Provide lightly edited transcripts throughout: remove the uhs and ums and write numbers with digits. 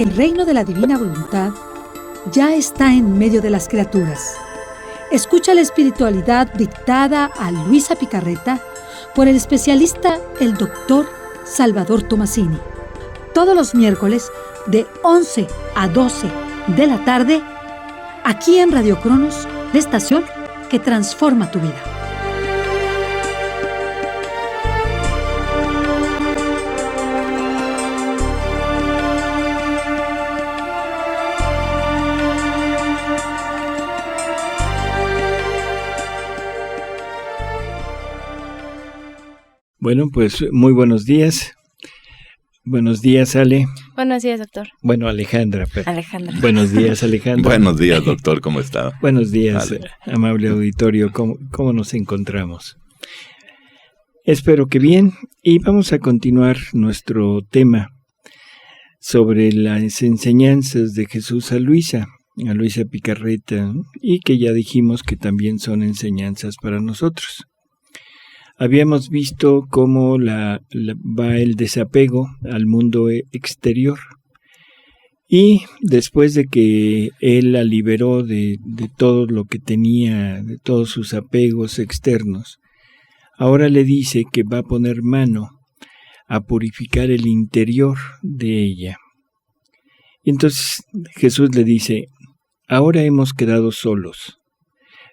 que el reino de la divina voluntad ya está en medio de las criaturas. Escucha la espiritualidad dictada a Luisa Picarreta por el especialista, el doctor Salvador Tomasini. Todos los miércoles de 11 a 12 de la tarde, aquí en Radio Cronos, la estación que transforma tu vida. Bueno, pues muy buenos días. Buenos días, Ale. Buenos días, doctor. Bueno, Alejandra. Alejandra. Buenos días, Alejandra. Buenos días, doctor, ¿cómo está? Buenos días, amable auditorio. ¿Cómo nos encontramos? Espero que bien. Y vamos a continuar nuestro tema sobre las enseñanzas de Jesús a Luisa Picarreta, y que ya dijimos que también son enseñanzas para nosotros. Habíamos visto cómo va el desapego al mundo exterior, y después de que él la liberó de todo lo que tenía, de todos sus apegos externos, ahora le dice que va a poner mano a purificar el interior de ella. Y entonces Jesús le dice: ahora hemos quedado solos,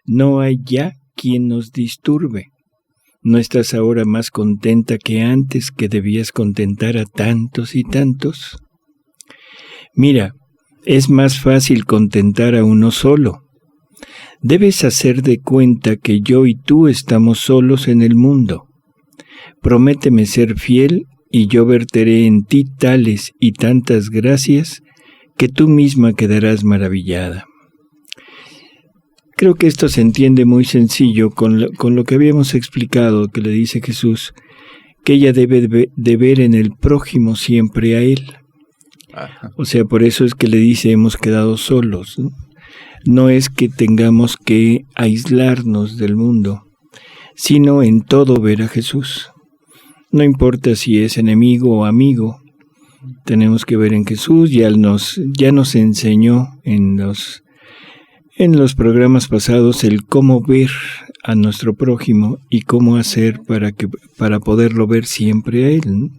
no hay ya quien nos disturbe. ¿No estás ahora más contenta que antes, que debías contentar a tantos y tantos? Mira, es más fácil contentar a uno solo. Debes hacer de cuenta que yo y tú estamos solos en el mundo. Prométeme ser fiel y yo verteré en ti tales y tantas gracias que tú misma quedarás maravillada. Creo que esto se entiende muy sencillo con lo que habíamos explicado, que le dice Jesús, que ella debe de ver en el prójimo siempre a él. Ajá. O sea, por eso es que le dice: hemos quedado solos, ¿no? No es que tengamos que aislarnos del mundo, sino en todo ver a Jesús. No importa si es enemigo o amigo, tenemos que ver en Jesús. Ya nos enseñó en los programas pasados el cómo ver a nuestro prójimo y cómo hacer para poderlo ver siempre a él, ¿no?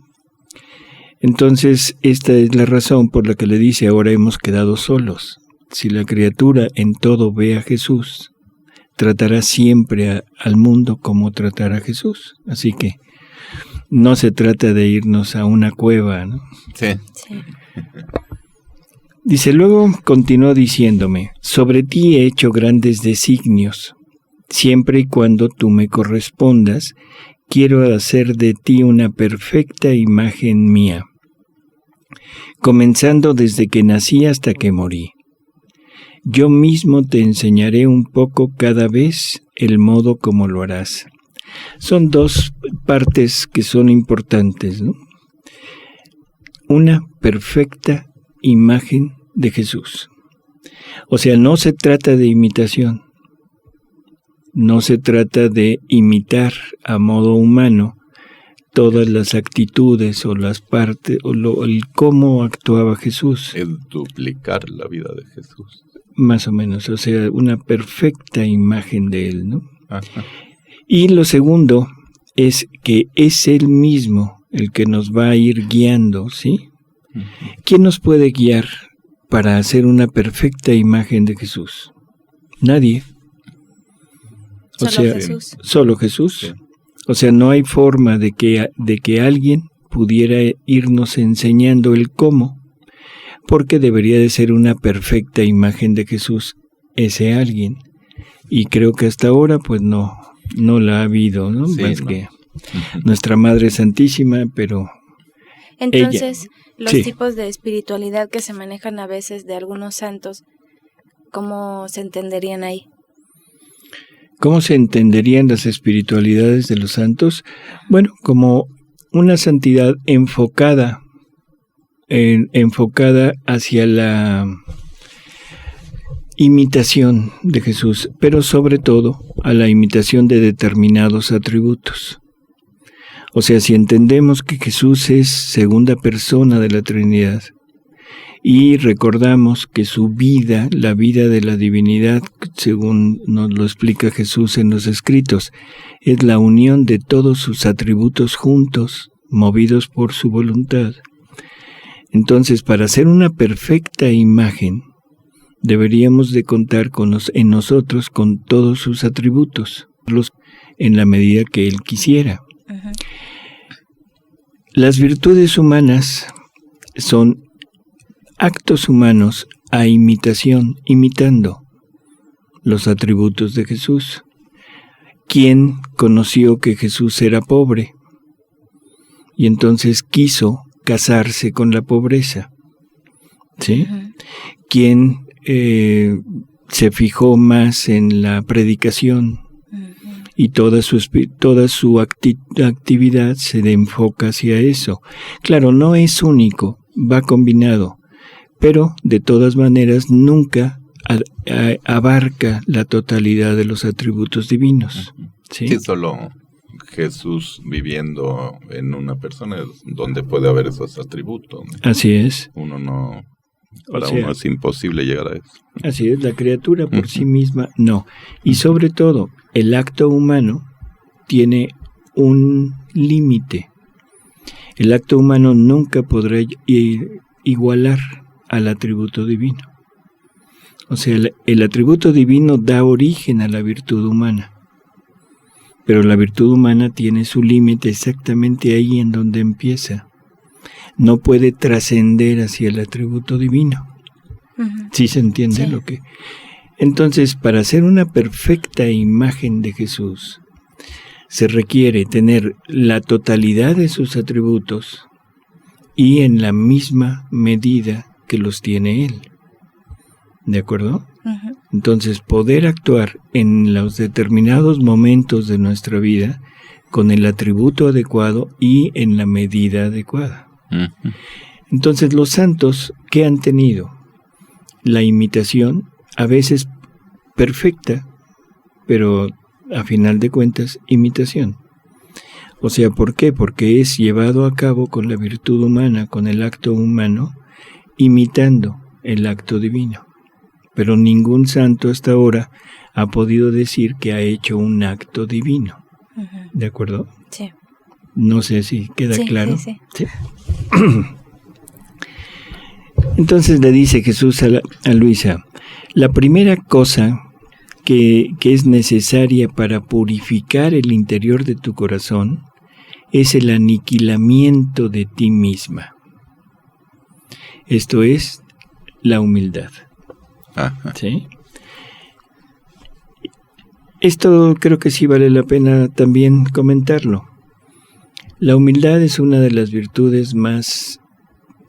Entonces, esta es la razón por la que le dice: ahora hemos quedado solos. Si la criatura en todo ve a Jesús, tratará siempre al mundo como tratará a Jesús. Así que no se trata de irnos a una cueva, ¿no? Sí. Dice, luego continuó diciéndome: sobre ti he hecho grandes designios. Siempre y cuando tú me correspondas, quiero hacer de ti una perfecta imagen mía, comenzando desde que nací hasta que morí. Yo mismo te enseñaré un poco cada vez el modo como lo harás. Son dos partes que son importantes, ¿no? Una perfecta imagen de Jesús. O sea, no se trata de imitación, no se trata de imitar a modo humano todas las actitudes o las partes o el cómo actuaba Jesús. Es duplicar la vida de Jesús. Más o menos, o sea, una perfecta imagen de él, ¿no? Ajá. Y lo segundo es que es él mismo el que nos va a ir guiando, ¿sí? Uh-huh. ¿Quién nos puede guiar para hacer una perfecta imagen de Jesús? Nadie. Jesús. Solo Jesús. Sí. O sea, no hay forma de que alguien pudiera irnos enseñando el cómo, porque debería de ser una perfecta imagen de Jesús ese alguien. Y creo que hasta ahora pues no la ha habido, ¿no? Sí, más no. que nuestra Madre Santísima, pero entonces ella, los sí. tipos de espiritualidad que se manejan a veces de algunos santos, ¿cómo se entenderían ahí? ¿Cómo se entenderían las espiritualidades de los santos? Bueno, como una santidad enfocada hacia la imitación de Jesús, pero sobre todo a la imitación de determinados atributos. O sea, si entendemos que Jesús es segunda persona de la Trinidad y recordamos que su vida, la vida de la divinidad, según nos lo explica Jesús en los escritos, es la unión de todos sus atributos juntos, movidos por su voluntad. Entonces, para hacer una perfecta imagen, deberíamos de contar en nosotros con todos sus atributos, en la medida que Él quisiera. Ujú. Las virtudes humanas son actos humanos a imitación, imitando los atributos de Jesús. ¿Quién conoció que Jesús era pobre? Y entonces quiso casarse con la pobreza. ¿Sí? Ujú. ¿Quién se fijó más en la predicación? Ujú. Y toda su actividad se enfoca hacia eso. Claro, no es único, va combinado, pero de todas maneras nunca abarca la totalidad de los atributos divinos. ¿Sí? Sí, solo Jesús viviendo en una persona donde puede haber esos atributos. Así es. Uno no... Para O sea, uno es imposible llegar a eso. Así es, la criatura por Ujú. sí misma no. Y sobre todo, el acto humano tiene un límite. El acto humano nunca podrá igualar al atributo divino. O sea, el atributo divino da origen a la virtud humana. Pero la virtud humana tiene su límite exactamente ahí en donde empieza. No puede trascender hacia el atributo divino. Ujú. ¿Sí se entiende Sí. lo que? Entonces, para hacer una perfecta imagen de Jesús, se requiere tener la totalidad de sus atributos y en la misma medida que los tiene Él. ¿De acuerdo? Ujú. Entonces, poder actuar en los determinados momentos de nuestra vida con el atributo adecuado y en la medida adecuada. Ujú. Entonces, los santos, ¿qué han tenido? La imitación, a veces perfecta, pero a final de cuentas, imitación. O sea, ¿por qué? Porque es llevado a cabo con la virtud humana, con el acto humano, imitando el acto divino. Pero ningún santo hasta ahora ha podido decir que ha hecho un acto divino. Ujú. ¿De acuerdo? Sí. No sé si queda Sí, claro. sí. ¿Sí? Entonces le dice Jesús a Luisa, la primera cosa que es necesaria para purificar el interior de tu corazón es el aniquilamiento de ti misma. Esto es la humildad. Ajá. ¿Sí? Esto creo que sí vale la pena también comentarlo. La humildad es una de las virtudes más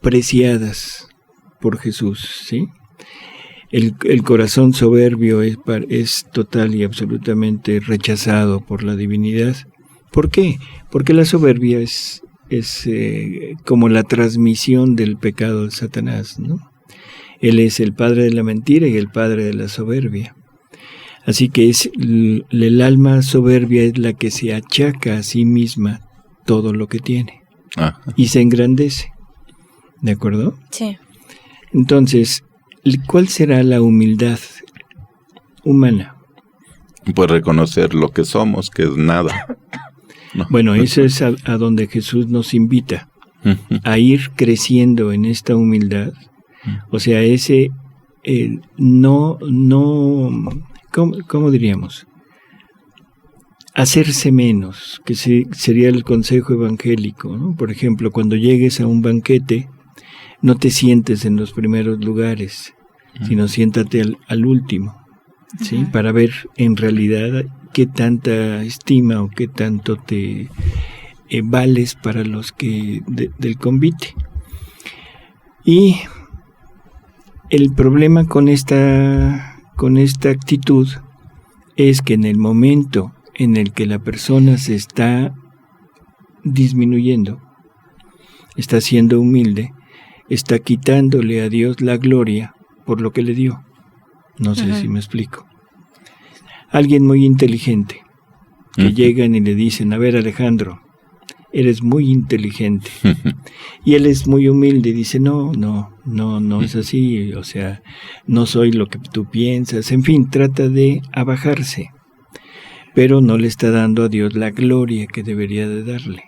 preciadas por Jesús, ¿sí? El corazón soberbio es total y absolutamente rechazado por la divinidad. ¿Por qué? Porque la soberbia es como la transmisión del pecado de Satanás, ¿no? Él es el padre de la mentira y el padre de la soberbia. Así que el alma soberbia es la que se achaca a sí misma todo lo que tiene Ajá. y se engrandece. ¿De acuerdo? Sí. Entonces, ¿cuál será la humildad humana? Pues reconocer lo que somos, que es nada. ¿No? Bueno, eso es a donde Jesús nos invita, Ujú. a ir creciendo en esta humildad. O sea, ¿cómo diríamos? Hacerse menos, que sería el consejo evangélico, ¿no? Por ejemplo, cuando llegues a un banquete, no te sientes en los primeros lugares, sino siéntate al último, ¿sí? Ujú. Para ver en realidad qué tanta estima o qué tanto te vales para los que del convite. Y el problema con esta actitud es que en el momento en el que la persona se está disminuyendo, está siendo humilde, está quitándole a Dios la gloria por lo que le dio. No sé Ajá. si me explico. Alguien muy inteligente, que Ujú. llegan y le dicen, a ver Alejandro, eres muy inteligente. Y él es muy humilde y dice, no es así, o sea, no soy lo que tú piensas. En fin, trata de abajarse, pero no le está dando a Dios la gloria que debería de darle.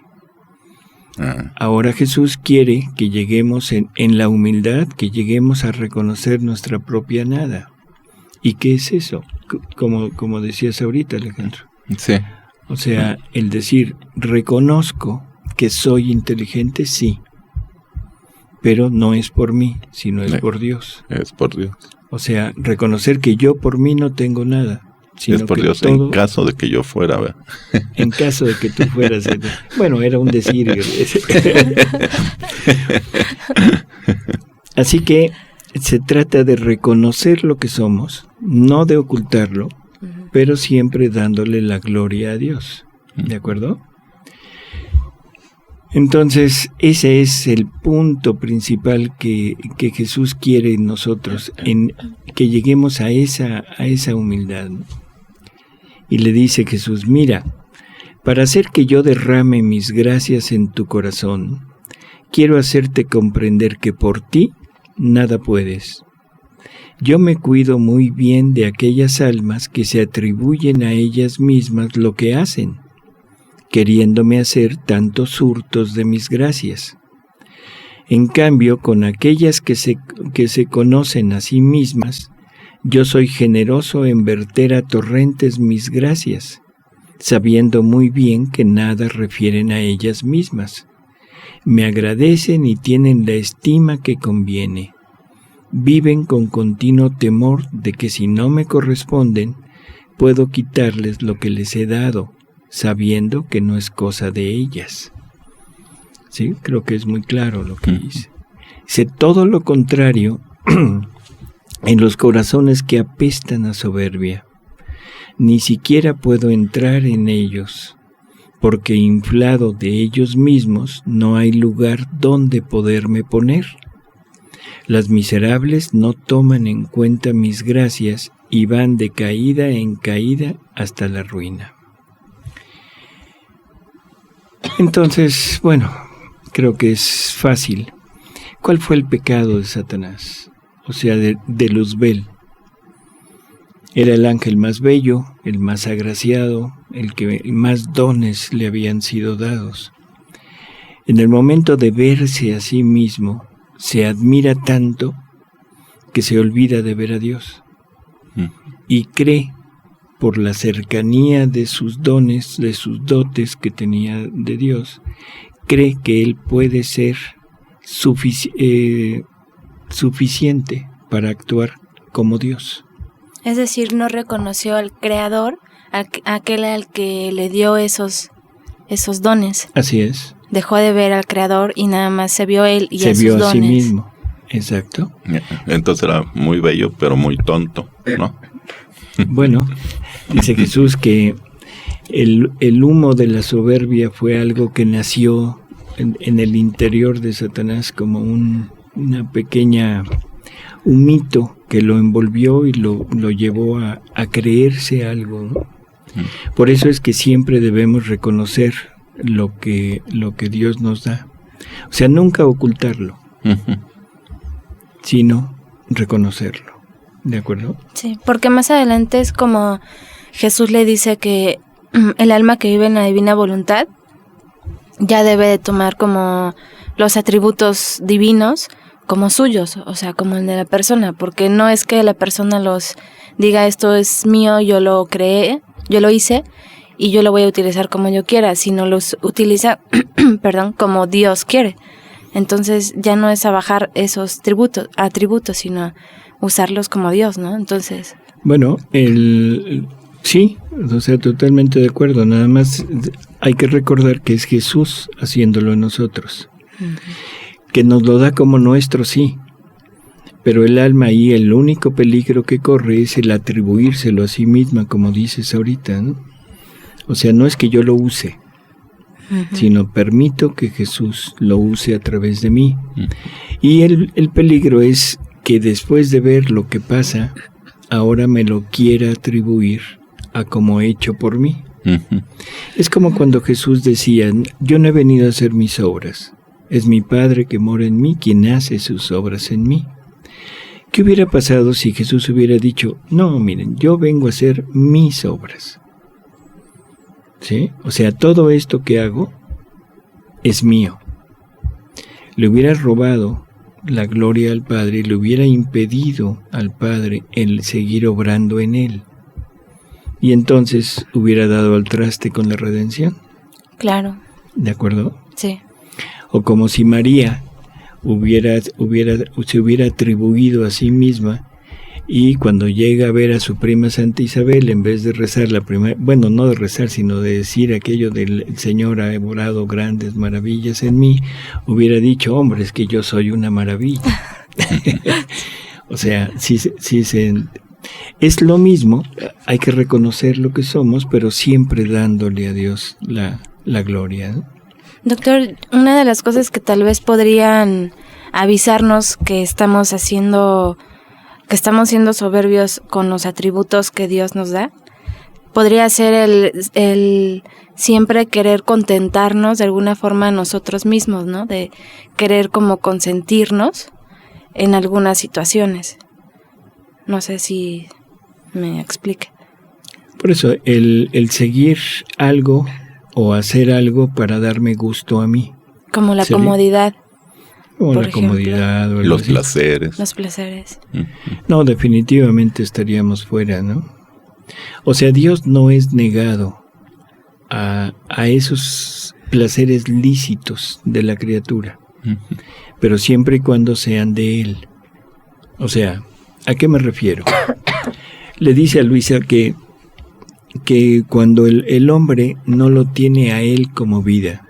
Ahora Jesús quiere que lleguemos en la humildad, que lleguemos a reconocer nuestra propia nada. ¿Y qué es eso? Como decías ahorita, Alejandro. Sí. O sea, el decir, reconozco que soy inteligente, sí, pero no es por mí, sino es por Dios. Es por Dios. O sea, reconocer que yo por mí no tengo nada. Sino es por que Dios, todo, en caso de que yo fuera, ¿verdad? En caso de que tú fueras. Bueno, era un decir. Así que se trata de reconocer lo que somos, no de ocultarlo, pero siempre dándole la gloria a Dios. ¿De acuerdo? Entonces, ese es el punto principal que Jesús quiere en nosotros, en que lleguemos a esa humildad. Y le dice Jesús, mira, para hacer que yo derrame mis gracias en tu corazón, quiero hacerte comprender que por ti nada puedes. Yo me cuido muy bien de aquellas almas que se atribuyen a ellas mismas lo que hacen, queriéndome hacer tantos hurtos de mis gracias. En cambio, con aquellas que se conocen a sí mismas, yo soy generoso en verter a torrentes mis gracias, sabiendo muy bien que nada refieren a ellas mismas. Me agradecen y tienen la estima que conviene. Viven con continuo temor de que si no me corresponden, puedo quitarles lo que les he dado, sabiendo que no es cosa de ellas. Sí, creo que es muy claro lo que dice. Dice todo lo contrario en los corazones que apestan a soberbia. Ni siquiera puedo entrar en ellos, porque inflado de ellos mismos no hay lugar donde poderme poner. Las miserables no toman en cuenta mis gracias y van de caída en caída hasta la ruina. Entonces, bueno, creo que es fácil. ¿Cuál fue el pecado de Satanás? O sea, de Luzbel. Era el ángel más bello, el más agraciado, el que más dones le habían sido dados. En el momento de verse a sí mismo, se admira tanto que se olvida de ver a Dios. Y cree, por la cercanía de sus dones, de sus dotes que tenía de Dios, cree que él puede ser suficiente para actuar como Dios. Es decir, no reconoció al Creador, aquel al que le dio esos dones. Así es. Dejó de ver al Creador y nada más se vio él y se esos vio dones. A sí mismo. Exacto. Entonces era muy bello, pero muy tonto, ¿no? Bueno, dice Jesús que el humo de la soberbia fue algo que nació en el interior de Satanás como una pequeña humito que lo envolvió y lo llevó a creerse algo, ¿no? Por eso es que siempre debemos reconocer lo que Dios nos da. O sea, nunca ocultarlo, sino reconocerlo. ¿De acuerdo? Sí, porque más adelante es como Jesús le dice que el alma que vive en la divina voluntad ya debe de tomar como los atributos divinos como suyos, o sea, como el de la persona, porque no es que la persona los diga esto es mío, yo lo creé, yo lo hice y yo lo voy a utilizar como yo quiera, sino los utiliza, como Dios quiere. Entonces ya no es abajar esos atributos, sino usarlos como Dios, ¿no? Entonces... Bueno, sí, o sea, totalmente de acuerdo. Nada más hay que recordar que es Jesús haciéndolo en nosotros. Que nos lo da como nuestro, sí. Pero el alma ahí, el único peligro que corre es el atribuírselo a sí misma, como dices ahorita, ¿no? O sea, no es que yo lo use, sino permito que Jesús lo use a través de mí. Y el peligro es que después de ver lo que pasa, ahora me lo quiera atribuir a como hecho por mí. Es como cuando Jesús decía, yo no he venido a hacer mis obras, es mi Padre que mora en mí quien hace sus obras en mí. ¿Qué hubiera pasado si Jesús hubiera dicho, no, miren, yo vengo a hacer mis obras? ¿Sí? O sea, todo esto que hago es mío. Le hubiera robado la gloria al Padre y le hubiera impedido al Padre el seguir obrando en él. Y entonces hubiera dado al traste con la redención. Claro. ¿De acuerdo? Sí. O como si María se hubiera atribuido a sí misma y cuando llega a ver a su prima Santa Isabel, en vez de rezar la primera, bueno, no de rezar, sino de decir aquello del Señor ha obrado grandes maravillas en mí, hubiera dicho, hombre, es que yo soy una maravilla. O sea, es lo mismo, hay que reconocer lo que somos, pero siempre dándole a Dios la gloria, ¿no? Doctor, una de las cosas que tal vez podrían avisarnos que estamos siendo soberbios con los atributos que Dios nos da, podría ser el siempre querer contentarnos de alguna forma a nosotros mismos, ¿no? De querer como consentirnos en algunas situaciones. No sé si me explique. Por eso, el seguir algo o hacer algo para darme gusto a mí. Como la ¿sería? Comodidad. O por la ejemplo. comodidad. O Los placeres. Los placeres. No, definitivamente estaríamos fuera, ¿no? O sea, Dios no es negado a esos placeres lícitos de la criatura, pero siempre y cuando sean de Él. O sea, ¿a qué me refiero? Le dice a Luisa que cuando el hombre no lo tiene a él como vida,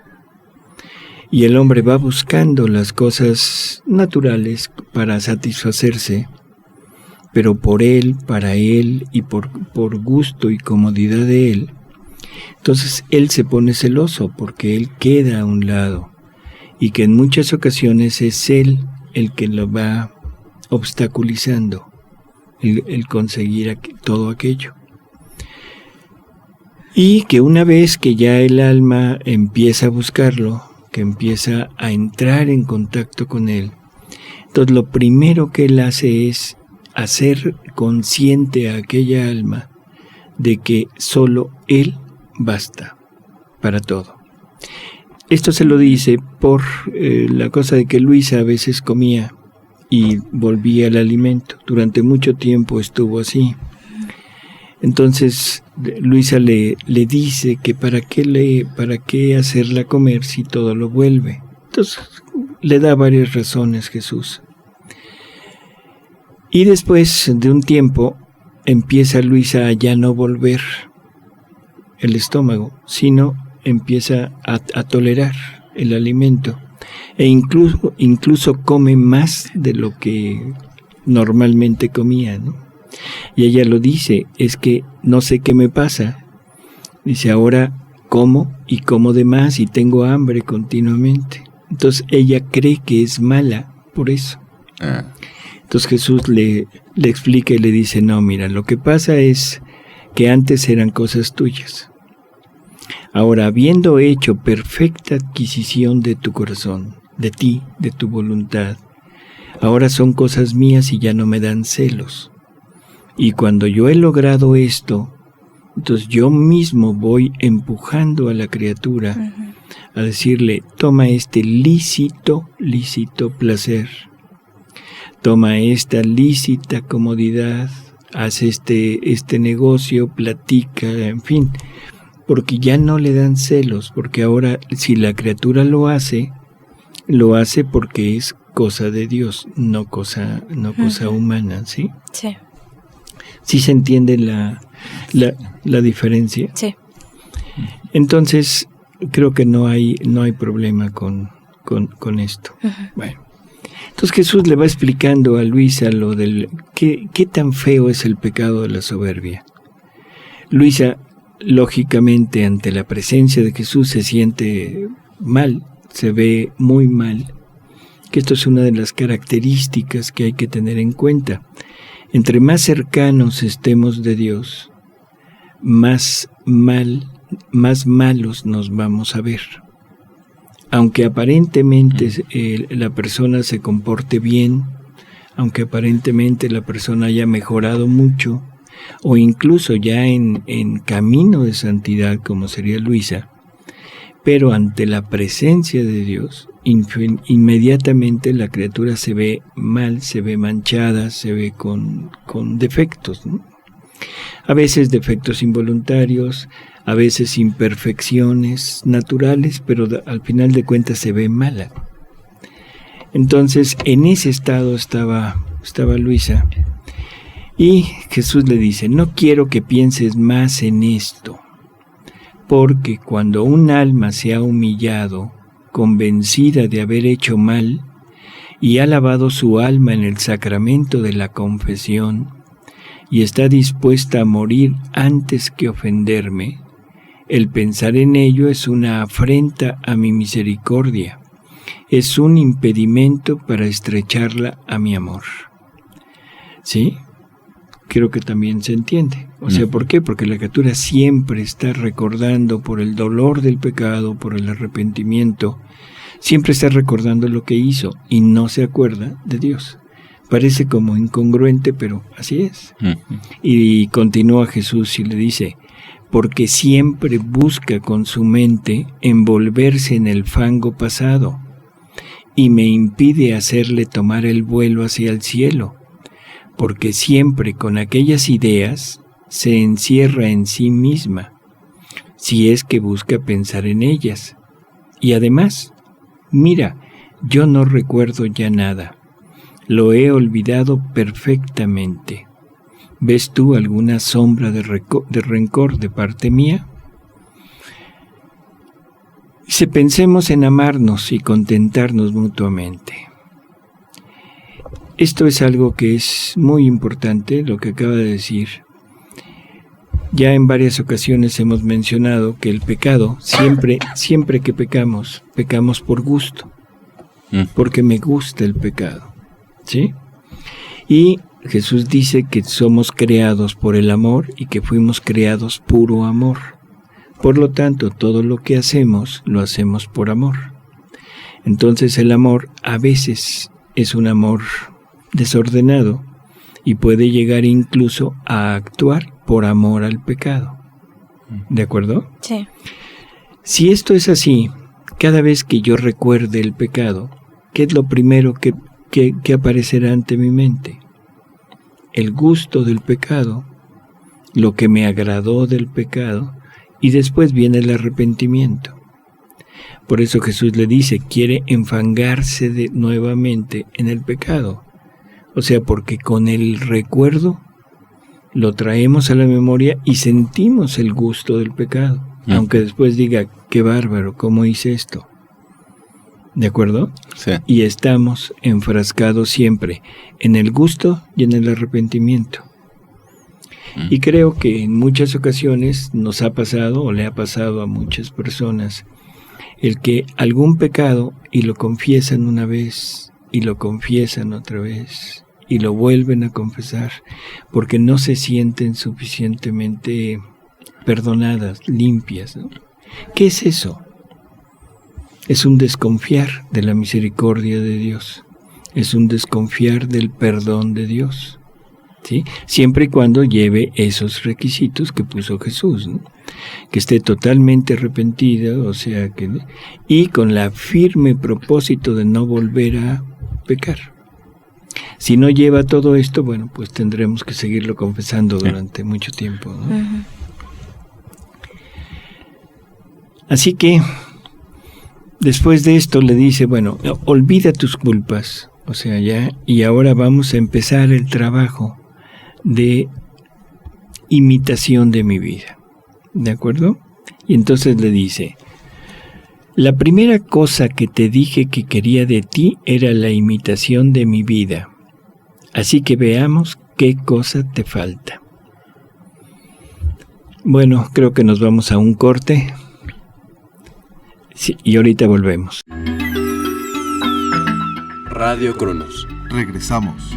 y el hombre va buscando las cosas naturales para satisfacerse, pero por él, para él y por gusto y comodidad de él, entonces él se pone celoso porque él queda a un lado, y que en muchas ocasiones es él el que lo va obstaculizando, el conseguir todo aquello. Y que una vez que ya el alma empieza a buscarlo, que empieza a entrar en contacto con él, entonces lo primero que él hace es hacer consciente a aquella alma de que solo él basta para todo. Esto se lo dice por la cosa de que Luisa a veces comía y volvía al alimento. Durante mucho tiempo estuvo así. Entonces Luisa le dice que para qué hacerla comer si todo lo vuelve. Entonces le da varias razones Jesús. Y después de un tiempo empieza Luisa a ya no volver el estómago, sino empieza a tolerar el alimento e incluso come más de lo que normalmente comía, ¿no? Y ella lo dice, es que no sé qué me pasa. Dice, ahora como y como de más y tengo hambre continuamente. Entonces ella cree que es mala por eso. Entonces Jesús le explica y le dice, no, mira, lo que pasa es que antes eran cosas tuyas. Ahora, habiendo hecho perfecta adquisición de tu corazón, de ti, de tu voluntad, ahora son cosas mías y ya no me dan celos. Y cuando yo he logrado esto, entonces yo mismo voy empujando a la criatura a decirle, toma este lícito placer, toma esta lícita comodidad, haz este negocio, platica, en fin, porque ya no le dan celos, porque ahora si la criatura lo hace porque es cosa de Dios, no cosa humana, ¿sí? Sí. ¿Sí se entiende la diferencia? Sí. Entonces, creo que no hay problema con esto. Bueno, entonces Jesús le va explicando a Luisa lo del qué tan feo es el pecado de la soberbia. Luisa, lógicamente, ante la presencia de Jesús se siente mal, se ve muy mal, que esto es una de las características que hay que tener en cuenta. Entre más cercanos estemos de Dios, más mal más malos nos vamos a ver. Aunque aparentemente la persona se comporte bien, aunque aparentemente la persona haya mejorado mucho, o incluso ya en camino de santidad, como sería Luisa, pero ante la presencia de Dios, inmediatamente la criatura se ve mal, se ve manchada, se ve con defectos, ¿no? A veces defectos involuntarios, a veces imperfecciones naturales, pero al final de cuentas se ve mala. Entonces, en ese estado estaba Luisa, y Jesús le dice: no quiero que pienses más en esto, porque cuando un alma se ha humillado, convencida de haber hecho mal, y ha lavado su alma en el sacramento de la confesión, y está dispuesta a morir antes que ofenderme, el pensar en ello es una afrenta a mi misericordia, es un impedimento para estrecharla a mi amor. ¿Sí? Creo que también se entiende. O sea, ¿por qué? Porque la criatura siempre está recordando por el dolor del pecado, por el arrepentimiento, siempre está recordando lo que hizo y no se acuerda de Dios. Parece como incongruente, pero así es. Y continúa Jesús y le dice: porque siempre busca con su mente envolverse en el fango pasado y me impide hacerle tomar el vuelo hacia el cielo, porque siempre con aquellas ideas se encierra en sí misma, si es que busca pensar en ellas. Y además, mira, yo no recuerdo ya nada, lo he olvidado perfectamente. ¿Ves tú alguna sombra de rencor de parte mía? Si pensemos en amarnos y contentarnos mutuamente. Esto es algo que es muy importante, lo que acaba de decir. Ya en varias ocasiones hemos mencionado que el pecado, siempre que pecamos por gusto, porque me gusta el pecado, ¿sí? Y Jesús dice que somos creados por el amor y que fuimos creados puro amor. Por lo tanto, todo lo que hacemos, lo hacemos por amor. Entonces el amor a veces es un amor desordenado y puede llegar incluso a actuar por amor al pecado. ¿De acuerdo? Sí. Si esto es así, cada vez que yo recuerde el pecado, ¿qué es lo primero que aparecerá ante mi mente? El gusto del pecado, lo que me agradó del pecado, y después viene el arrepentimiento. Por eso Jesús le dice, quiere enfangarse nuevamente en el pecado. O sea, porque con el recuerdo lo traemos a la memoria y sentimos el gusto del pecado, aunque después diga, qué bárbaro, ¿cómo hice esto? ¿De acuerdo? Sí. Y estamos enfrascados siempre en el gusto y en el arrepentimiento. Y creo que en muchas ocasiones nos ha pasado, o le ha pasado a muchas personas, el que algún pecado y lo confiesan una vez, y lo confiesan otra vez, y lo vuelven a confesar, porque no se sienten suficientemente perdonadas, limpias, ¿no? ¿Qué es eso? Es un desconfiar de la misericordia de Dios, es un desconfiar del perdón de Dios, ¿sí? Siempre y cuando lleve esos requisitos que puso Jesús, ¿no? Que esté totalmente arrepentida, o sea que, y con la firme propósito de no volver a pecar. Si no lleva todo esto, bueno, pues tendremos que seguirlo confesando durante mucho tiempo, ¿no? Así que después de esto le dice, bueno, olvida tus culpas, o sea, ya, y ahora vamos a empezar el trabajo de imitación de mi vida, ¿de acuerdo? Y entonces le dice, la primera cosa que te dije que quería de ti era la imitación de mi vida, así que veamos qué cosa te falta. Bueno, creo que nos vamos a un corte. Sí, y ahorita volvemos. Radio Cronos. Regresamos.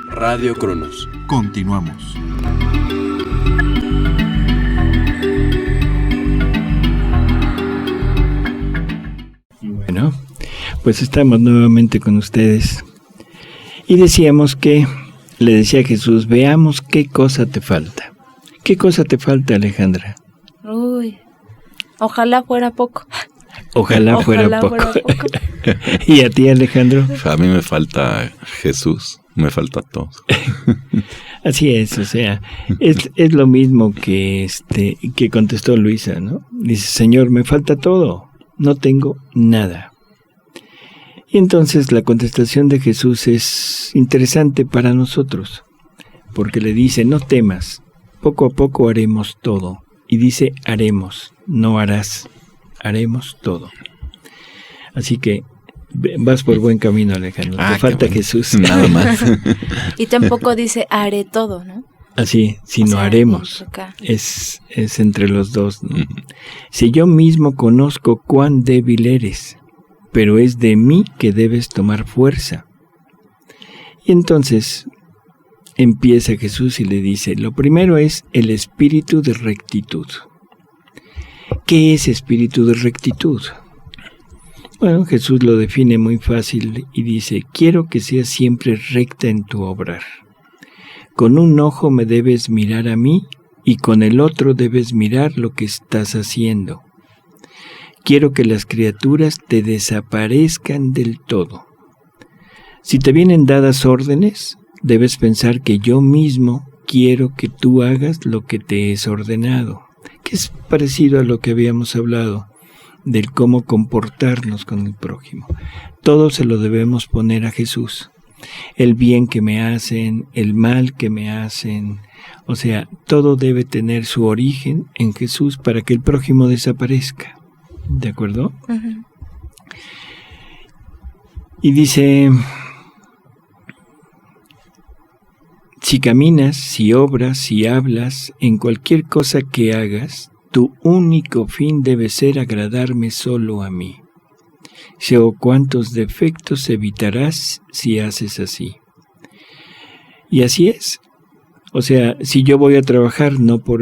Radio Cronos. Continuamos. Bueno, pues estamos nuevamente con ustedes. Y decíamos que, le decía a Jesús, veamos qué cosa te falta. ¿Qué cosa te falta, Alejandra? Uy, ojalá fuera poco. Ojalá fuera poco. ¿Y a ti, Alejandro? A mí me falta Jesús, me falta todo. Así es, o sea, es lo mismo que contestó Luisa, ¿no? Dice, Señor, me falta todo, no tengo nada. Y entonces la contestación de Jesús es interesante para nosotros, porque le dice, no temas, poco a poco haremos todo. Y dice, haremos, no harás, haremos todo. Así que vas por buen camino, Alejandro. Te falta Jesús. Nada más. Y tampoco dice, haré todo, ¿no? Así, sino haremos. Es entre los dos, ¿no? Si yo mismo conozco cuán débil eres, pero es de mí que debes tomar fuerza. Y entonces empieza Jesús y le dice, lo primero es el espíritu de rectitud. ¿Qué es espíritu de rectitud? Bueno, Jesús lo define muy fácil y dice, quiero que seas siempre recta en tu obrar. Con un ojo me debes mirar a mí y con el otro debes mirar lo que estás haciendo. Quiero que las criaturas te desaparezcan del todo. Si te vienen dadas órdenes, debes pensar que yo mismo quiero que tú hagas lo que te es ordenado, que es parecido a lo que habíamos hablado, del cómo comportarnos con el prójimo. Todo se lo debemos poner a Jesús. El bien que me hacen, el mal que me hacen, o sea, todo debe tener su origen en Jesús para que el prójimo desaparezca. ¿De acuerdo? Uh-huh. Y dice, si caminas, si obras, si hablas, en cualquier cosa que hagas, tu único fin debe ser agradarme solo a mí. Sé cuántos defectos evitarás si haces así. Y así es. O sea, si yo voy a trabajar no por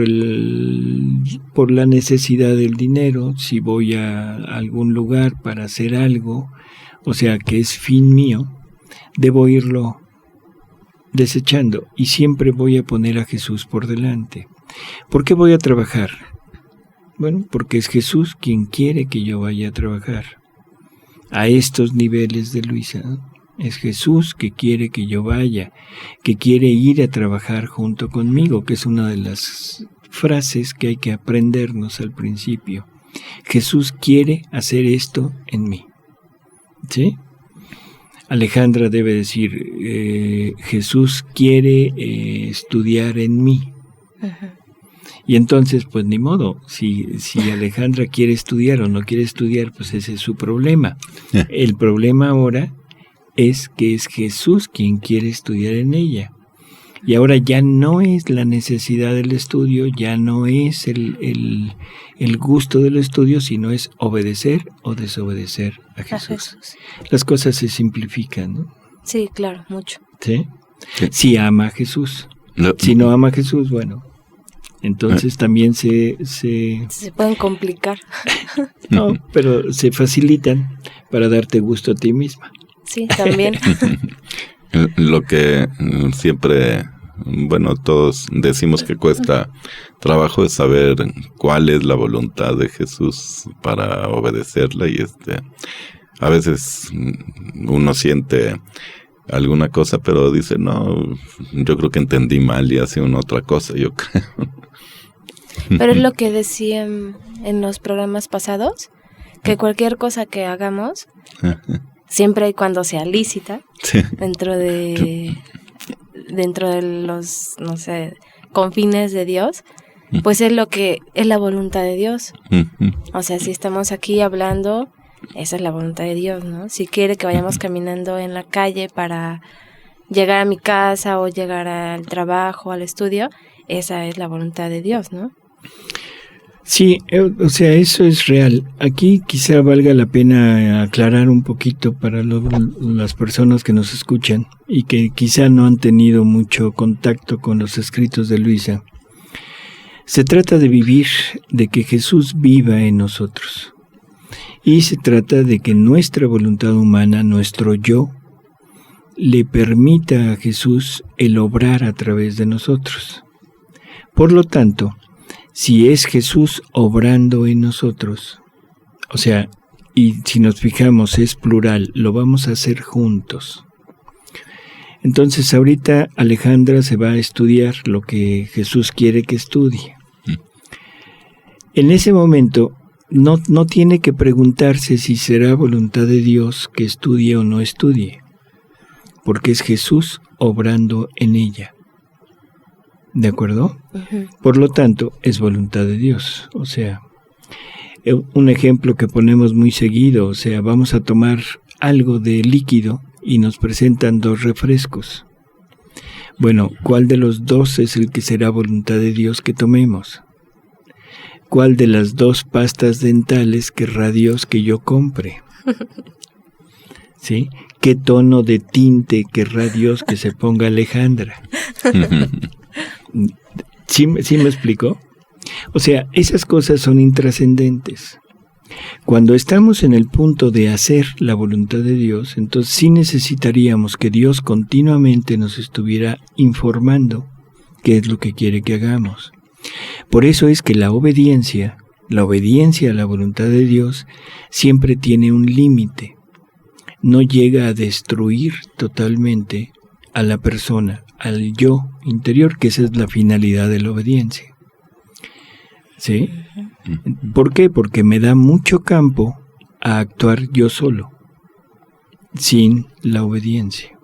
la necesidad del dinero, si voy a algún lugar para hacer algo, o sea, que es fin mío, debo irlo desechando y siempre voy a poner a Jesús por delante. ¿Por qué voy a trabajar? Bueno, porque es Jesús quien quiere que yo vaya a trabajar. A estos niveles de Luisa, Es Jesús que quiere que yo vaya, que quiere ir a trabajar junto conmigo, que es una de las frases que hay que aprendernos al principio. Jesús quiere hacer esto en mí. ¿Sí? Alejandra debe decir, Jesús quiere estudiar en mí. Uh-huh. Y entonces, pues ni modo, si Alejandra quiere estudiar o no quiere estudiar, pues ese es su problema. El problema ahora es que es Jesús quien quiere estudiar en ella. Y ahora ya no es la necesidad del estudio, ya no es el gusto del estudio, sino es obedecer o desobedecer a Jesús. Las cosas se simplifican, ¿no? Sí, claro, mucho. ¿Sí? Si ama a Jesús. Si no ama a Jesús, bueno, entonces también se pueden complicar. No, pero se facilitan para darte gusto a ti misma. Sí, también. Lo que siempre, bueno, todos decimos que cuesta trabajo es saber cuál es la voluntad de Jesús para obedecerla, y a veces uno siente alguna cosa, pero dice, no, yo creo que entendí mal y hace una otra cosa, yo creo. Pero es lo que decían en los programas pasados, que cualquier cosa que hagamos, siempre y cuando sea lícita, sí, dentro de los, no sé, confines de Dios, pues es lo que es la voluntad de Dios. O sea, si estamos aquí hablando, esa es la voluntad de Dios, ¿no? Si quiere que vayamos caminando en la calle para llegar a mi casa o llegar al trabajo, al estudio, esa es la voluntad de Dios, ¿no? Sí, o sea, eso es real. Aquí quizá valga la pena aclarar un poquito para las personas que nos escuchan y que quizá no han tenido mucho contacto con los escritos de Luisa. Se trata de vivir, de que Jesús viva en nosotros. Y se trata de que nuestra voluntad humana, nuestro yo, le permita a Jesús el obrar a través de nosotros. Por lo tanto, si es Jesús obrando en nosotros, o sea, y si nos fijamos es plural, lo vamos a hacer juntos. Entonces ahorita Alejandra se va a estudiar lo que Jesús quiere que estudie. En ese momento no tiene que preguntarse si será voluntad de Dios que estudie o no estudie, porque es Jesús obrando en ella. ¿De acuerdo? Uh-huh. Por lo tanto, es voluntad de Dios. O sea, un ejemplo que ponemos muy seguido, o sea, vamos a tomar algo de líquido y nos presentan 2 refrescos. Bueno, ¿cuál de los 2 es el que será voluntad de Dios que tomemos? ¿Cuál de las 2 pastas dentales querrá Dios que yo compre? ¿Sí? ¿Qué tono de tinte querrá Dios que se ponga Alejandra? ¿Sí me explico? O sea, esas cosas son intrascendentes. Cuando estamos en el punto de hacer la voluntad de Dios, entonces sí necesitaríamos que Dios continuamente nos estuviera informando qué es lo que quiere que hagamos. Por eso es que la obediencia a la voluntad de Dios siempre tiene un límite. No llega a destruir totalmente a la persona, al yo interior, que esa es la finalidad de la obediencia. ¿Sí? ¿Por qué? Porque me da mucho campo a actuar yo solo, sin la obediencia.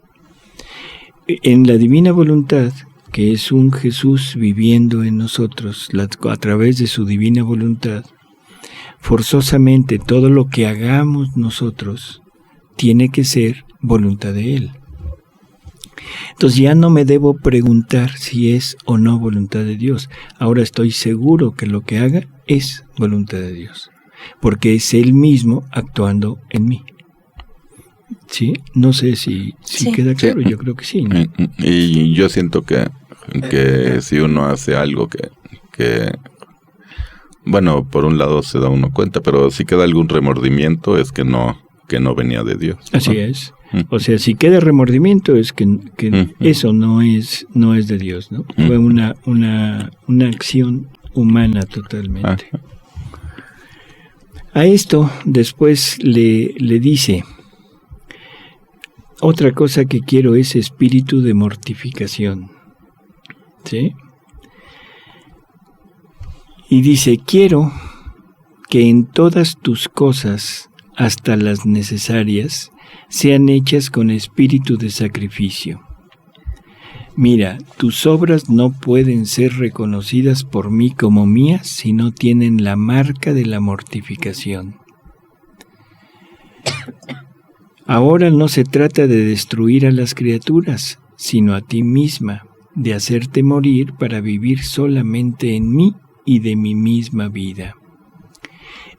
En la divina voluntad, que es un Jesús viviendo en nosotros a través de su divina voluntad, forzosamente todo lo que hagamos nosotros tiene que ser voluntad de Él. Entonces ya no me debo preguntar si es o no voluntad de Dios. Ahora estoy seguro que lo que haga es voluntad de Dios, porque es Él mismo actuando en mí. ¿Sí? No sé si sí queda claro, sí. Yo creo que sí, ¿no? Y yo siento que si uno hace algo que, bueno, por un lado se da uno cuenta, pero si queda algún remordimiento es que no venía de Dios, ¿no? Así es. O sea, si queda remordimiento es que eso no es de Dios, ¿no? Fue una acción humana totalmente. A esto después le dice, otra cosa que quiero es espíritu de mortificación. ¿Sí? Y dice, quiero que en todas tus cosas, hasta las necesarias, sean hechas con espíritu de sacrificio. Mira, tus obras no pueden ser reconocidas por mí como mías si no tienen la marca de la mortificación. Ahora no se trata de destruir a las criaturas, sino a ti misma, de hacerte morir para vivir solamente en mí y de mi misma vida.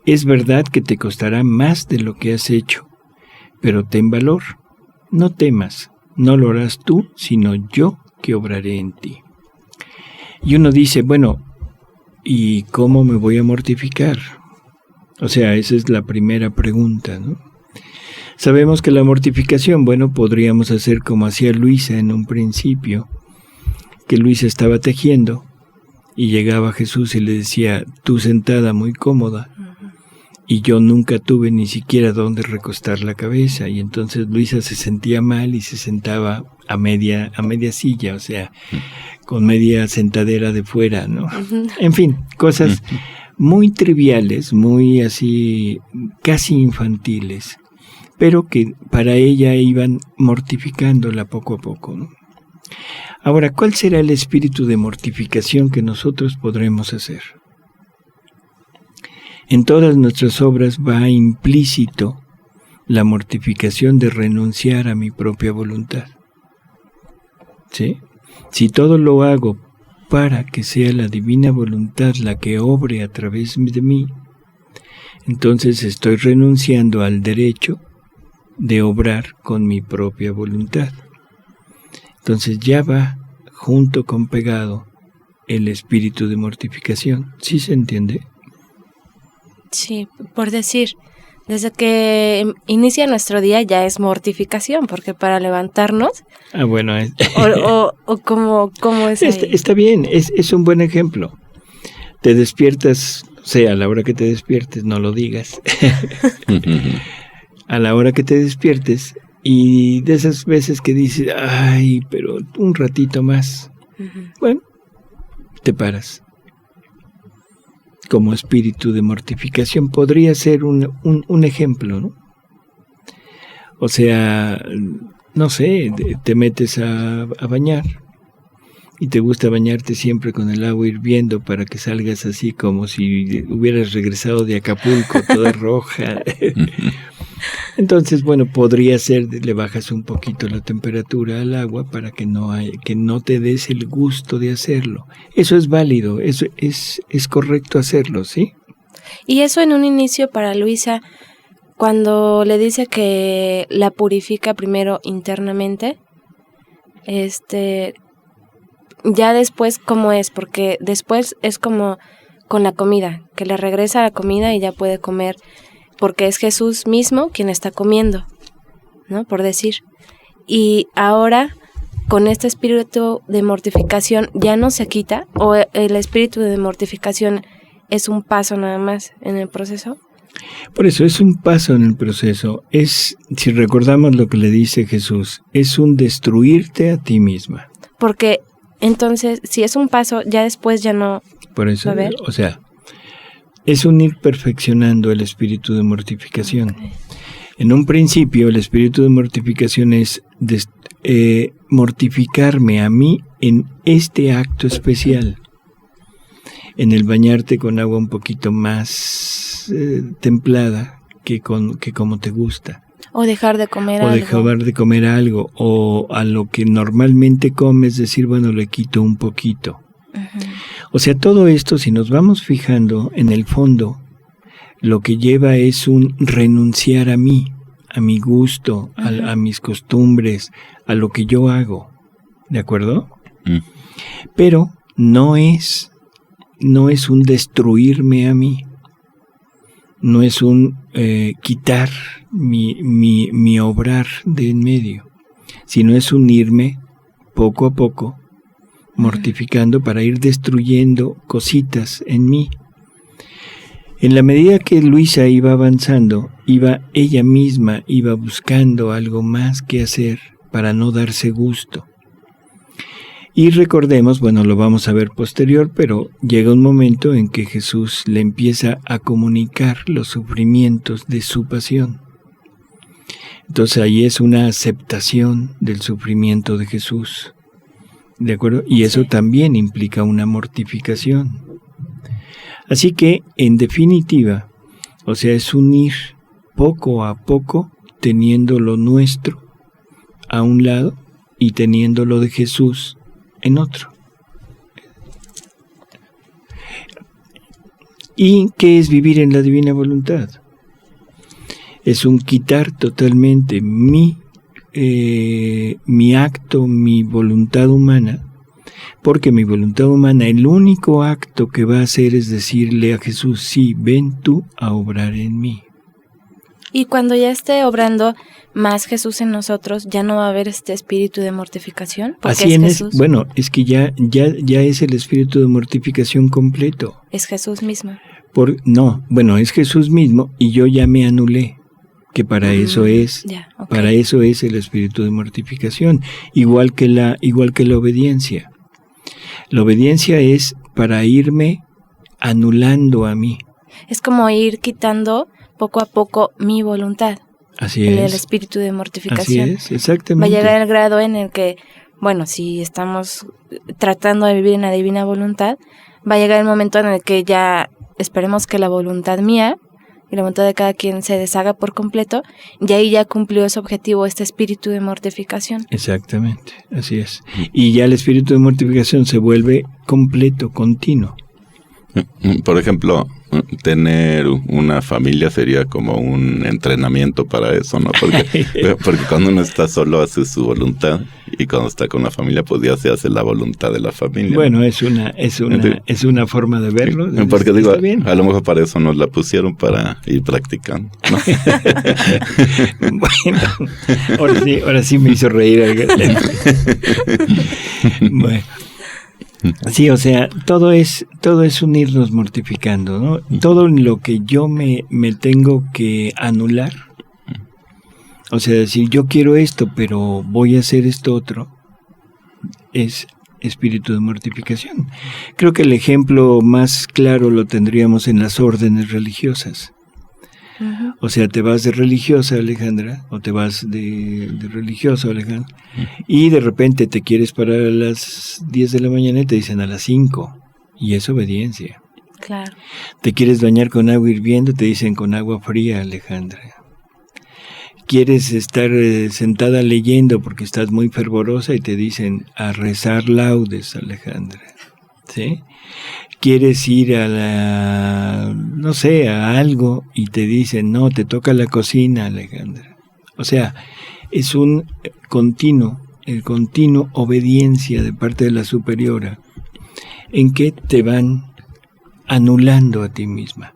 Es verdad que te costará más de lo que has hecho, pero ten valor, no temas, no lo harás tú, sino yo que obraré en ti. Y uno dice, bueno, ¿y cómo me voy a mortificar? O sea, esa es la primera pregunta, ¿no? Sabemos que la mortificación, bueno, podríamos hacer como hacía Luisa en un principio, que Luisa estaba tejiendo y llegaba Jesús y le decía, tú sentada muy cómoda, y yo nunca tuve ni siquiera dónde recostar la cabeza, y entonces Luisa se sentía mal y se sentaba a media silla, o sea, con media sentadera de fuera, ¿no? En fin, cosas muy triviales, muy así, casi infantiles, pero que para ella iban mortificándola poco a poco, ¿no? Ahora, ¿cuál será el espíritu de mortificación que nosotros podremos hacer? En todas nuestras obras va implícito la mortificación de renunciar a mi propia voluntad. ¿Sí? Si todo lo hago para que sea la divina voluntad la que obre a través de mí, entonces estoy renunciando al derecho de obrar con mi propia voluntad. Entonces ya va junto con pegado el espíritu de mortificación. ¿Sí se entiende? Sí, por decir, desde que inicia nuestro día ya es mortificación, porque para levantarnos... Ah, bueno. o ¿cómo es ahí? Está bien, es un buen ejemplo. Te despiertas, o sea, a la hora que te despiertes, no lo digas. A la hora que te despiertes, y de esas veces que dices, ay, pero un ratito más. Bueno, te paras. Como espíritu de mortificación podría ser un ejemplo, ¿no? O sea, no sé, te metes a bañar y te gusta bañarte siempre con el agua hirviendo para que salgas así como si hubieras regresado de Acapulco, toda roja. Entonces, bueno, podría ser, le bajas un poquito la temperatura al agua para que no te des el gusto de hacerlo. Eso es válido, eso es correcto hacerlo, ¿sí? Y eso en un inicio para Luisa, cuando le dice que la purifica primero internamente, ya después, ¿cómo es? Porque después es como con la comida, que le regresa la comida y ya puede comer, porque es Jesús mismo quien está comiendo, ¿no? Por decir. Y ahora, con este espíritu de mortificación, ¿ya no se quita? ¿O el espíritu de mortificación es un paso nada más en el proceso? Por eso, es un paso en el proceso. Es, si recordamos lo que le dice Jesús, es un destruirte a ti misma. Porque, entonces, si es un paso, ya después ya no... Por eso, o sea... es un ir perfeccionando el espíritu de mortificación. Okay. En un principio, el espíritu de mortificación es mortificarme a mí en este acto especial. En el bañarte con agua un poquito más templada que como te gusta. O dejar de comer algo. O dejar de comer algo. O a lo que normalmente comes, decir, bueno, le quito un poquito. Uh-huh. O sea, todo esto, si nos vamos fijando en el fondo, lo que lleva es un renunciar a mí, a mi gusto, a mis costumbres, a lo que yo hago, ¿de acuerdo? Pero no es un destruirme a mí, no es un quitar mi obrar de en medio, sino es unirme poco a poco, mortificando para ir destruyendo cositas en mí. En la medida que Luisa iba avanzando ella misma iba buscando algo más que hacer para no darse gusto. Y recordemos, bueno, lo vamos a ver posterior, pero llega un momento en que Jesús le empieza a comunicar los sufrimientos de su pasión. Entonces ahí es una aceptación del sufrimiento de Jesús, ¿de acuerdo? Y eso también implica una mortificación. Así que, en definitiva, o sea, es unir poco a poco, teniendo lo nuestro a un lado y teniendo lo de Jesús en otro. ¿Y qué es vivir en la divina voluntad? Es un quitar totalmente mi acto, mi voluntad humana, porque mi voluntad humana, el único acto que va a hacer es decirle a Jesús, sí, ven tú a obrar en mí. Y cuando ya esté obrando más Jesús en nosotros, ya no va a haber este espíritu de mortificación. Así es, bueno, es que ya es el espíritu de mortificación completo. Es Jesús mismo. Es Jesús mismo y yo ya me anulé, que para eso es, para eso es el espíritu de mortificación, igual que la obediencia. La obediencia es para irme anulando a mí. Es como ir quitando poco a poco mi voluntad. Así es. El espíritu de mortificación. Así es, exactamente. Va a llegar el grado en el que, bueno, si estamos tratando de vivir en la divina voluntad, va a llegar el momento en el que ya esperemos que la voluntad mía y la voluntad de cada quien se deshaga por completo, y ahí ya cumplió ese objetivo, este espíritu de mortificación. Exactamente, así es. Y ya el espíritu de mortificación se vuelve completo, continuo. Por ejemplo, tener una familia sería como un entrenamiento para eso, ¿no? Porque cuando uno está solo hace su voluntad, y cuando está con la familia pues ya se hace la voluntad de la familia. Bueno, ¿no? es una forma de verlo. Porque digo, a lo mejor para eso nos la pusieron, para ir practicando, ¿no? Bueno, ahora sí me hizo reír. Bueno. Sí, o sea, todo es unirnos mortificando, ¿no? Todo lo que yo me tengo que anular, o sea, decir yo quiero esto, pero voy a hacer esto otro, es espíritu de mortificación. Creo que el ejemplo más claro lo tendríamos en las órdenes religiosas. Uh-huh. O sea, te vas de religiosa, Alejandra, o te vas de religioso, Alejandra, y de repente te quieres parar a las 10 de la mañana y te dicen a las 5, y es obediencia. Claro. Te quieres bañar con agua hirviendo, te dicen con agua fría, Alejandra. Quieres estar sentada leyendo porque estás muy fervorosa y te dicen a rezar laudes, Alejandra. ¿Sí? Quieres ir a algo y te dicen, no, te toca la cocina, Alejandra. O sea, es un continuo obediencia de parte de la superiora en que te van anulando a ti misma.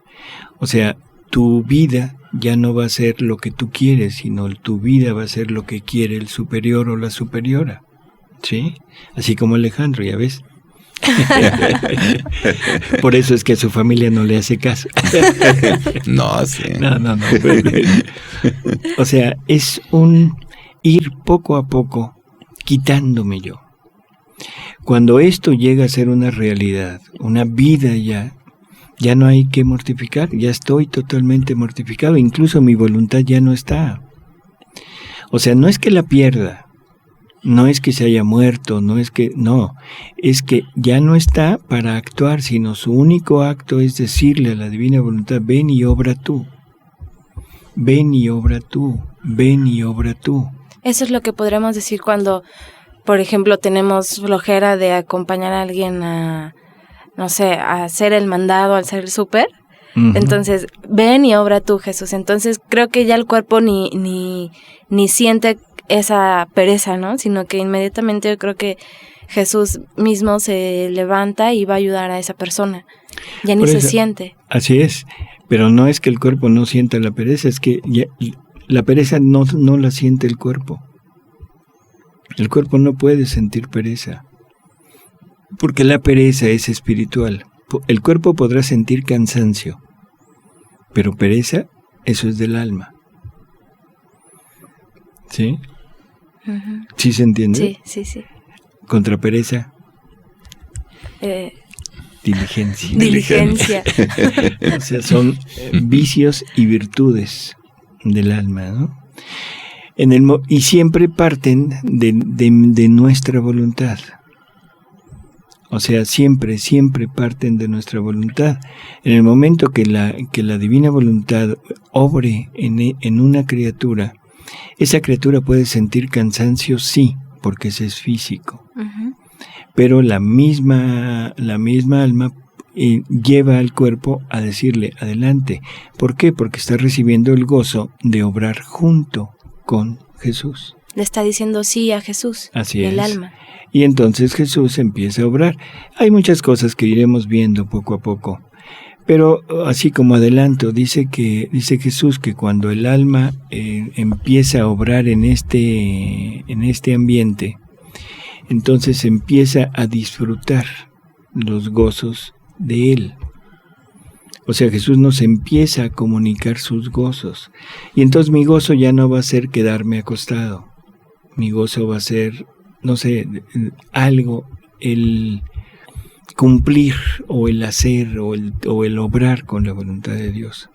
O sea, tu vida ya no va a ser lo que tú quieres, sino tu vida va a ser lo que quiere el superior o la superiora. ¿Sí? Así como Alejandro, ya ves. Por eso es que a su familia no le hace caso. No, sí. No. O sea, es un ir poco a poco quitándome yo. Cuando esto llega a ser una realidad, una vida ya no hay que mortificar, ya estoy totalmente mortificado, incluso mi voluntad ya no está. O sea, no es que la pierda, no es que se haya muerto, es que ya no está para actuar, sino su único acto es decirle a la divina voluntad, ven y obra tú, ven y obra tú, ven y obra tú. Eso es lo que podríamos decir cuando, por ejemplo, tenemos flojera de acompañar a alguien a hacer el mandado, al hacer el súper. Uh-huh. Entonces, ven y obra tú, Jesús. Entonces, creo que ya el cuerpo ni siente esa pereza, ¿no? Sino que inmediatamente yo creo que Jesús mismo se levanta y va a ayudar a esa persona. Ya ni se siente. Así es, pero no es que el cuerpo no sienta la pereza, es que la pereza no la siente el cuerpo. El cuerpo no puede sentir pereza, porque la pereza es espiritual. El cuerpo podrá sentir cansancio, pero pereza eso es del alma. ¿Sí? Ujú. ¿Sí se entiende? Sí. Contra pereza, diligencia. Diligencia. O sea, son vicios y virtudes del alma, ¿no? Y siempre parten de nuestra voluntad. O sea, siempre parten de nuestra voluntad. En el momento que la divina voluntad obre en una criatura, esa criatura puede sentir cansancio, sí, porque ese es físico. Ujú. Pero la misma alma lleva al cuerpo a decirle, adelante. ¿Por qué? Porque está recibiendo el gozo de obrar junto con Jesús. Le está diciendo sí a Jesús. Así el es. alma. Y entonces Jesús empieza a obrar. Hay muchas cosas que iremos viendo poco a poco. Pero así como adelanto, dice Jesús que cuando el alma empieza a obrar en este ambiente, entonces empieza a disfrutar los gozos de Él. O sea, Jesús nos empieza a comunicar sus gozos. Y entonces mi gozo ya no va a ser quedarme acostado. Mi gozo va a ser, no sé, algo, el cumplir o el hacer o el obrar con la voluntad de Dios.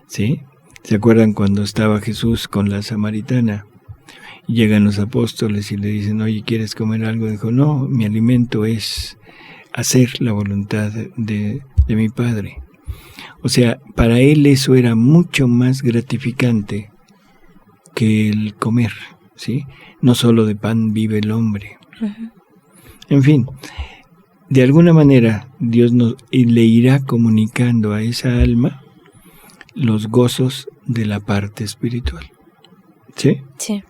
¿Sí? ¿Se acuerdan cuando estaba Jesús con la samaritana? Y llegan los apóstoles y le dicen, oye, ¿quieres comer algo? Dijo, no, mi alimento es hacer la voluntad de mi Padre. O sea, para él eso era mucho más gratificante que el comer, ¿sí? No solo de pan vive el hombre. Ujú. En fin, de alguna manera Dios le irá comunicando a esa alma los gozos de la parte espiritual. ¿Sí? Sí.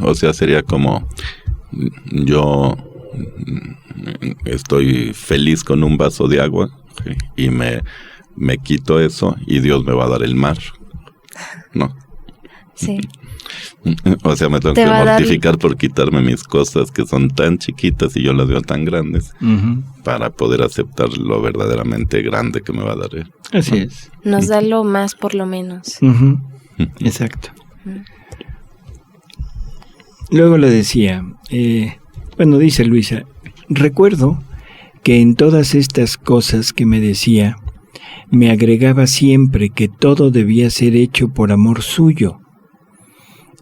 O sea, sería como yo estoy feliz con un vaso de agua y me quito eso y Dios me va a dar el mar, ¿no? Sí. O sea, me tengo que mortificar por quitarme mis cosas que son tan chiquitas y yo las veo tan grandes para poder aceptar lo verdaderamente grande que me va a dar él. Así es. Nos da lo más por lo menos. Exacto. Luego le decía, dice Luisa, recuerdo que en todas estas cosas que me decía, me agregaba siempre que todo debía ser hecho por amor suyo,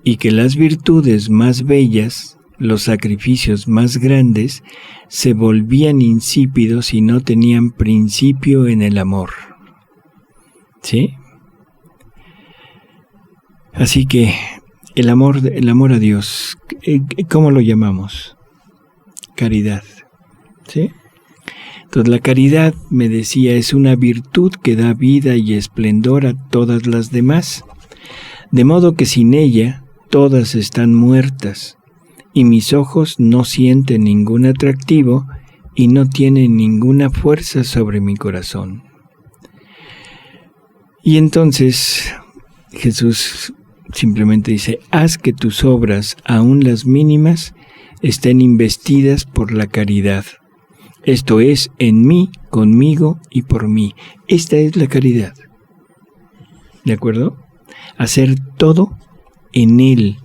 y que las virtudes más bellas, los sacrificios más grandes, se volvían insípidos y no tenían principio en el amor. ¿Sí? Así que el amor a Dios, ¿cómo lo llamamos? Caridad. ¿Sí? Entonces la caridad, me decía, es una virtud que da vida y esplendor a todas las demás, de modo que sin ella todas están muertas, y mis ojos no sienten ningún atractivo y no tienen ninguna fuerza sobre mi corazón. Y entonces Jesús simplemente dice, haz que tus obras, aun las mínimas, estén investidas por la caridad. Esto es, en mí, conmigo y por mí. Esta es la caridad. ¿De acuerdo? Hacer todo en Él,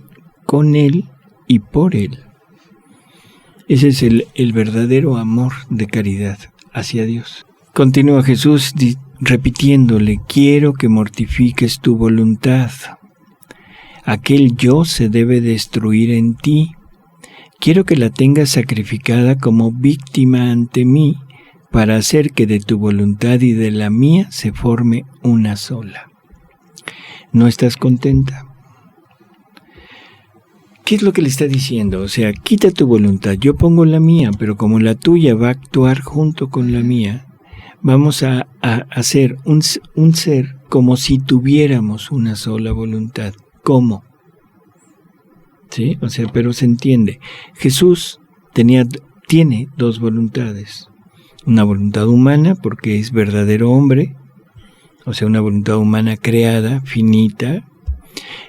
con Él y por Él. Ese es el verdadero amor de caridad hacia Dios. Continúa Jesús repitiéndole, quiero que mortifiques tu voluntad. Aquel yo se debe destruir en ti. Quiero que la tengas sacrificada como víctima ante mí, para hacer que de tu voluntad y de la mía se forme una sola. ¿No estás contenta? ¿Qué es lo que le está diciendo? O sea, quita tu voluntad, yo pongo la mía, pero como la tuya va a actuar junto con la mía, vamos a hacer un ser como si tuviéramos una sola voluntad. ¿Cómo? ¿Sí? O sea, pero se entiende. Jesús tiene dos voluntades. Una voluntad humana, porque es verdadero hombre, o sea, una voluntad humana creada, finita,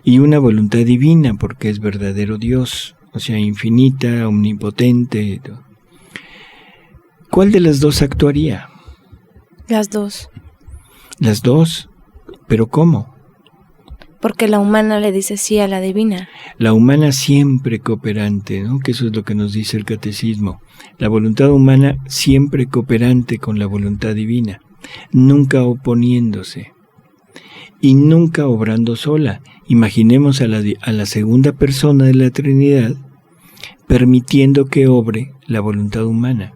y una voluntad divina, porque es verdadero Dios, o sea, infinita, omnipotente. ¿Cuál de las dos actuaría? Las dos. Las dos. ¿Pero cómo? Porque la humana le dice sí a la divina. La humana siempre cooperante, ¿no? Que eso es lo que nos dice el catecismo. La voluntad humana siempre cooperante con la voluntad divina, nunca oponiéndose y nunca obrando sola. Imaginemos a la segunda persona de la Trinidad permitiendo que obre la voluntad humana.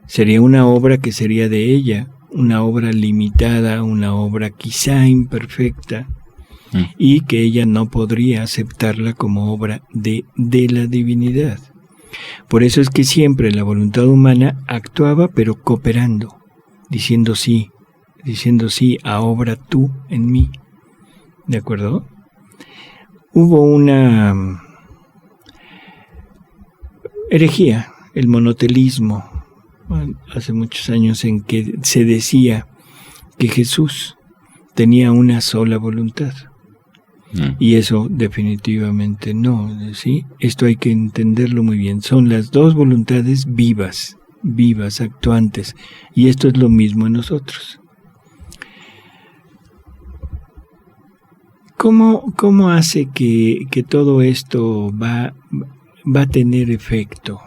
Sería una obra que sería de ella, una obra limitada, una obra quizá imperfecta, y que ella no podría aceptarla como obra de la divinidad. Por eso es que siempre la voluntad humana actuaba, pero cooperando, diciendo sí a obra tú en mí. ¿De acuerdo? Hubo una herejía, el monotelismo, hace muchos años, en que se decía que Jesús tenía una sola voluntad. Y eso definitivamente no, ¿sí? Esto hay que entenderlo muy bien. Son las dos voluntades vivas, actuantes. Y esto es lo mismo en nosotros. ¿Cómo hace que todo esto va a tener efecto?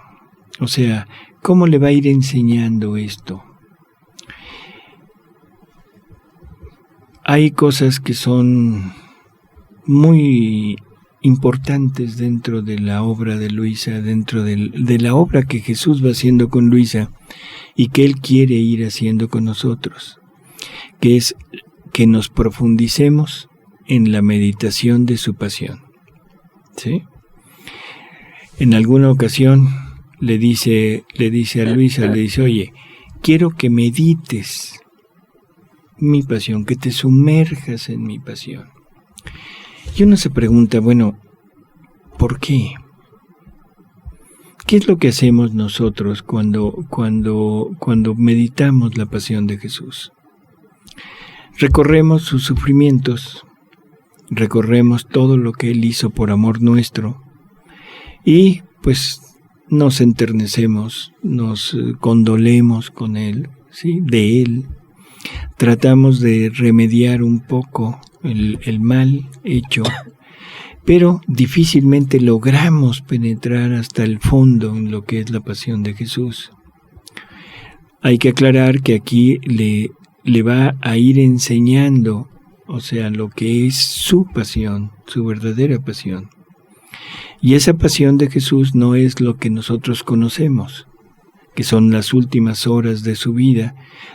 O sea, ¿cómo le va a ir enseñando esto? Hay cosas que son muy importantes dentro de la obra de Luisa, dentro de la obra que Jesús va haciendo con Luisa y que Él quiere ir haciendo con nosotros, que es que nos profundicemos en la meditación de su pasión. ¿Sí? En alguna ocasión le dice a Luisa, oye, quiero que medites mi pasión, que te sumerjas en mi pasión. Y uno se pregunta, bueno, ¿por qué? ¿Qué es lo que hacemos nosotros cuando meditamos la pasión de Jesús? Recorremos sus sufrimientos, recorremos todo lo que Él hizo por amor nuestro y pues nos enternecemos, nos condolemos con Él, ¿sí? De Él. Tratamos de remediar un poco el mal hecho, pero difícilmente logramos penetrar hasta el fondo en lo que es la pasión de Jesús. Hay que aclarar que aquí le va a ir enseñando, o sea, lo que es su pasión, su verdadera pasión. Y esa pasión de Jesús no es lo que nosotros conocemos, que son las últimas horas de su vida,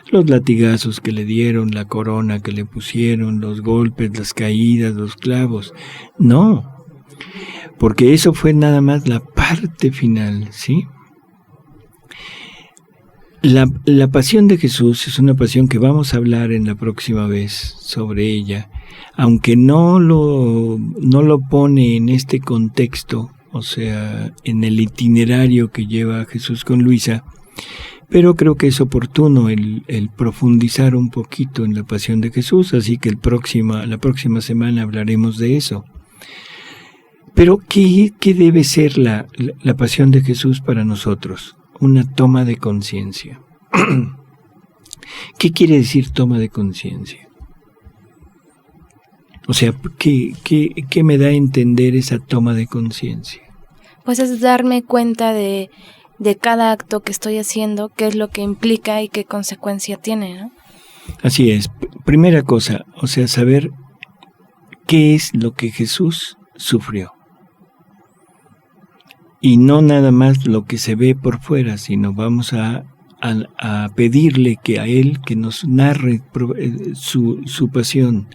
los latigazos que le dieron, la corona que le pusieron, los golpes, las caídas, los clavos. No, porque eso fue nada más la parte final, ¿sí? La pasión de Jesús es una pasión que vamos a hablar en la próxima vez sobre ella, aunque no lo pone en este contexto, o sea, en el itinerario que lleva Jesús con Luisa, pero creo que es oportuno el profundizar un poquito en la pasión de Jesús, así que la próxima semana hablaremos de eso. Pero, ¿qué debe ser la pasión de Jesús para nosotros? Una toma de conciencia. ¿Qué quiere decir toma de conciencia? O sea, ¿qué me da a entender esa toma de conciencia? Pues es darme cuenta de cada acto que estoy haciendo, qué es lo que implica y qué consecuencia tiene, ¿no? Así es. Primera cosa, o sea, saber qué es lo que Jesús sufrió. Y no nada más lo que se ve por fuera, sino vamos a pedirle que a Él que nos narre su pasión,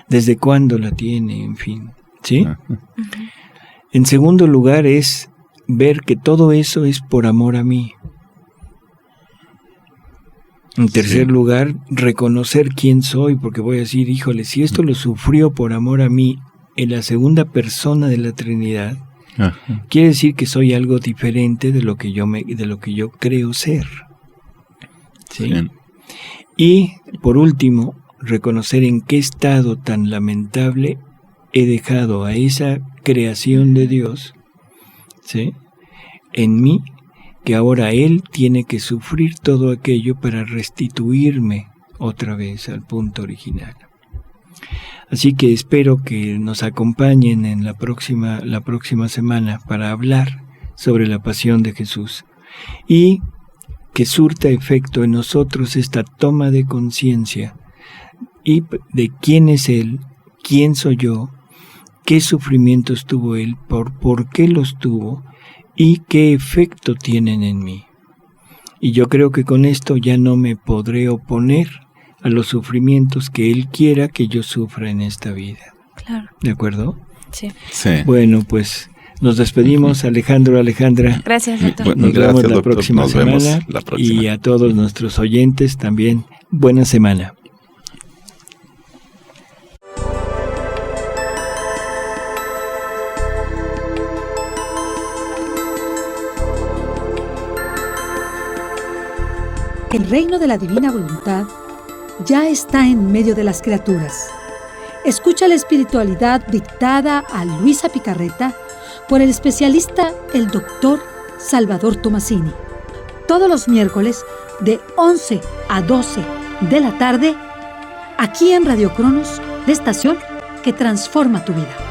desde cuándo la tiene, en fin, ¿sí? Uh-huh. En segundo lugar es ver que todo eso es por amor a mí. En tercer lugar, reconocer quién soy, porque voy a decir, híjole, si esto lo sufrió por amor a mí en la segunda persona de la Trinidad, ajá, quiere decir que soy algo diferente de lo que yo creo ser. ¿Sí? Bien. Y por último, reconocer en qué estado tan lamentable he dejado a esa creación de Dios, ¿sí?, en mí, que ahora Él tiene que sufrir todo aquello para restituirme otra vez al punto original. Así que espero que nos acompañen en la próxima semana para hablar sobre la pasión de Jesús y que surta efecto en nosotros esta toma de conciencia y de quién es Él, quién soy yo, qué sufrimientos tuvo Él, por qué los tuvo y qué efecto tienen en mí. Y yo creo que con esto ya no me podré oponer a los sufrimientos que Él quiera que yo sufra en esta vida. Claro. ¿De acuerdo? Sí. Sí. Bueno, pues nos despedimos, Alejandro, Alejandra. Gracias, doctor. Nos Gracias, vemos la doctor. próxima Nos vemos semana. la próxima. Y a todos nuestros oyentes también, buena semana. El reino de la divina voluntad ya está en medio de las criaturas. Escucha la espiritualidad dictada a Luisa Picarreta por el especialista, el doctor Salvador Tomasini. Todos los miércoles de 11 a 12 de la tarde, aquí en Radio Cronos, la estación que transforma tu vida.